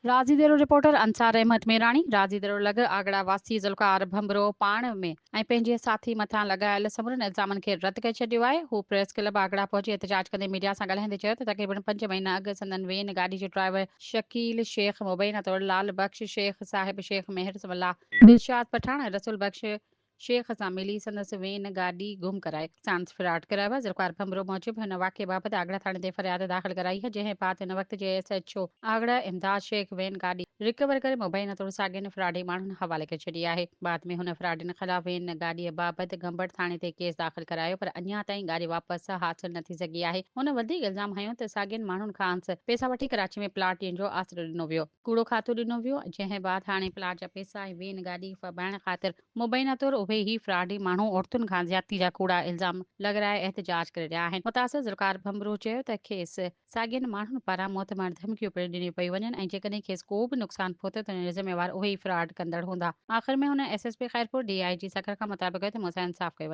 राज़ीदरो reporter Ansar Ahmad मेराणी राज़ीदरो लॻ आगड़ा वासी ज़ुल्फ़कार भंबरो पाण में ऐं पंहिंजे साथी मथां लॻायल समूरनि इल्ज़ामनि खे रद्द करे छॾियो आहे। हू प्रेस क्लब आगड़ा पहुची एहतजाज कंदे मीडिया सां ॻाल्हाईंदे चयो त तक़रीबन 5 महीना अॻु संदन वेन गाॾी जो ड्राइवर शकील शेख मुबैना तौर लाल बख्श शेख साहिब शेख मेहर समल्ला दिलशाद पठान ऐं रसूल बख्श शेख सां मिली संदसि वेन गाॾी गुम कराए सांस फिराट करायो आहे। ज़ुल्फ़कार भंबरो मूजिबि हिन वाक़िए बाबति आगड़ा थाणे ते फ़रियाद दाख़िल कराई है, जंहिं बाद हिन वक़्त जे SHO आगड़ा इमदाद शेख वेन गाॾी रिकवर करे मुबैना तौर साॻियनि फ़राडी माण्हुनि हवाले करे छॾी आहे। बाद में हुन फ़राडियुनि ख़िलाफ़ वेन गाॾीअ बाबति गंबड़ थाणे ते केस दाख़िल करायो, पर अञा ताईं गाॾी वापसि हासिल न थी सघी आहे। हुन वधीक इल्ज़ाम हयो त साॻियनि माण्हुनि खां पैसा वठी कराची में प्लाट ॾियण जो आसरो ॾिनो वियो, कूड़ो खातो ॾिनो वियो, जंहिं बाद हाणे प्लाट जा पैसा ऐं वेन गाॾी फबाइण ख़ातिर मुबैना तौर उहे ई फ़राडी माण्हू औरतुनि खां ज्यादती जा कूड़ा इल्ज़ाम लॻाराए एहतजाज करे रहिया आहिनि। मुतासिर ज़ुल्फ़कार भंबरो चयो त खेसि साॻियनि माण्हुनि पारां मुतमार धमकियूं पिणु ॾिनियूं पई वञनि ऐं जेकॾहिं खेसि को बि नुक़सानु पहुतो त हुन ज़िम्मेवार उहे ई फ़्रॉड कंदड़ हूंदा। आख़िर में हुन SSP खैरपुर DIG सखर खां मुताबिक़ त मूंसां इंसाफ़ कयो।